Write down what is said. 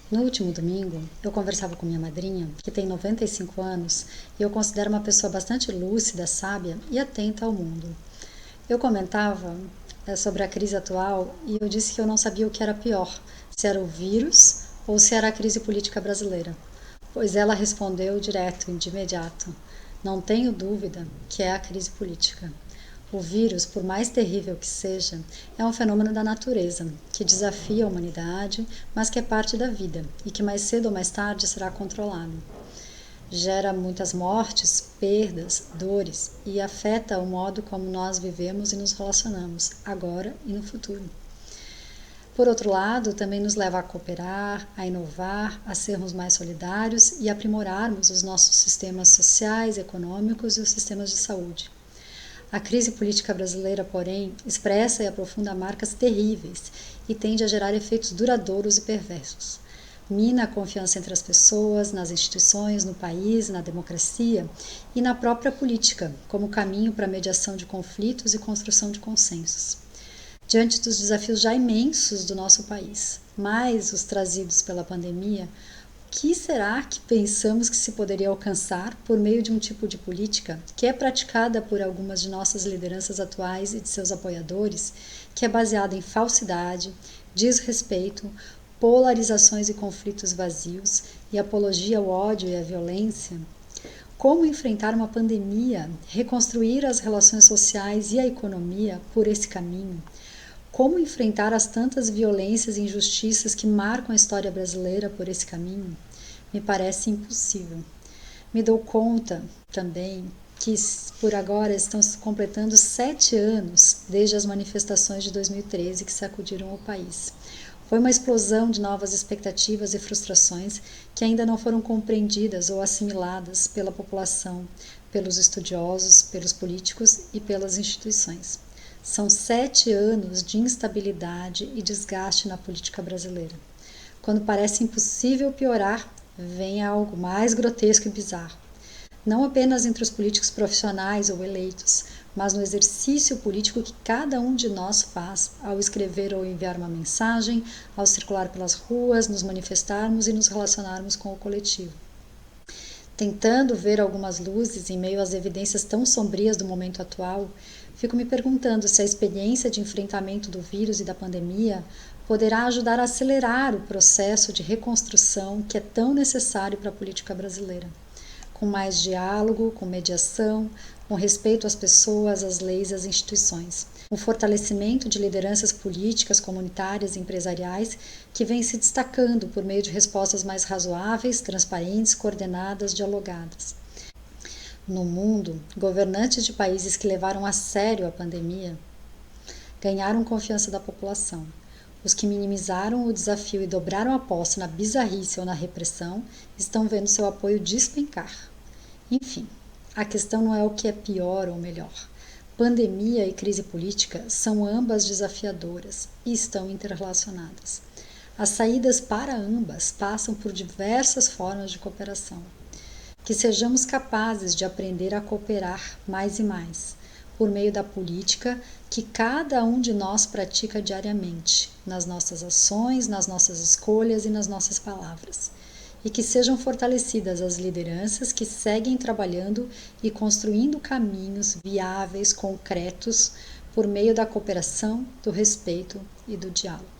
No último domingo, eu conversava com minha madrinha, que tem 95 anos, e eu considero uma pessoa bastante lúcida, sábia e atenta ao mundo. Eu comentava sobre a crise atual e eu disse que eu não sabia o que era pior, se era o vírus ou se era a crise política brasileira. Pois ela respondeu direto, de imediato: não tenho dúvida que é a crise política. O vírus, por mais terrível que seja, é um fenômeno da natureza, que desafia a humanidade, mas que é parte da vida e que mais cedo ou mais tarde será controlado. Gera muitas mortes, perdas, dores e afeta o modo como nós vivemos e nos relacionamos, agora e no futuro. Por outro lado, também nos leva a cooperar, a inovar, a sermos mais solidários e aprimorarmos os nossos sistemas sociais, econômicos e os sistemas de saúde. A crise política brasileira, porém, expressa e aprofunda marcas terríveis e tende a gerar efeitos duradouros e perversos. Mina a confiança entre as pessoas, nas instituições, no país, na democracia e na própria política, como caminho para a mediação de conflitos e construção de consensos. Diante dos desafios já imensos do nosso país, mais os trazidos pela pandemia, o que será que pensamos que se poderia alcançar por meio de um tipo de política que é praticada por algumas de nossas lideranças atuais e de seus apoiadores, que é baseada em falsidade, desrespeito, polarizações e conflitos vazios e apologia ao ódio e à violência? Como enfrentar uma pandemia, reconstruir as relações sociais e a economia por esse caminho? Como enfrentar as tantas violências e injustiças que marcam a história brasileira por esse caminho? Me parece impossível. Me dou conta também que por agora estão se completando 7 anos desde as manifestações de 2013 que sacudiram o país. Foi uma explosão de novas expectativas e frustrações que ainda não foram compreendidas ou assimiladas pela população, pelos estudiosos, pelos políticos e pelas instituições. São 7 anos de instabilidade e desgaste na política brasileira. Quando parece impossível piorar, vem algo mais grotesco e bizarro. Não apenas entre os políticos profissionais ou eleitos, mas no exercício político que cada um de nós faz ao escrever ou enviar uma mensagem, ao circular pelas ruas, nos manifestarmos e nos relacionarmos com o coletivo. Tentando ver algumas luzes em meio às evidências tão sombrias do momento atual, fico me perguntando se a experiência de enfrentamento do vírus e da pandemia poderá ajudar a acelerar o processo de reconstrução que é tão necessário para a política brasileira. Com mais diálogo, com mediação, com respeito às pessoas, às leis e às instituições. Um fortalecimento de lideranças políticas, comunitárias e empresariais que vem se destacando por meio de respostas mais razoáveis, transparentes, coordenadas, dialogadas. No mundo, governantes de países que levaram a sério a pandemia ganharam confiança da população. Os que minimizaram o desafio e dobraram a aposta na bizarrice ou na repressão estão vendo seu apoio despencar. Enfim, a questão não é o que é pior ou melhor. Pandemia e crise política são ambas desafiadoras e estão interrelacionadas. As saídas para ambas passam por diversas formas de cooperação. Que sejamos capazes de aprender a cooperar mais e mais, por meio da política que cada um de nós pratica diariamente, nas nossas ações, nas nossas escolhas e nas nossas palavras. E que sejam fortalecidas as lideranças que seguem trabalhando e construindo caminhos viáveis, concretos, por meio da cooperação, do respeito e do diálogo.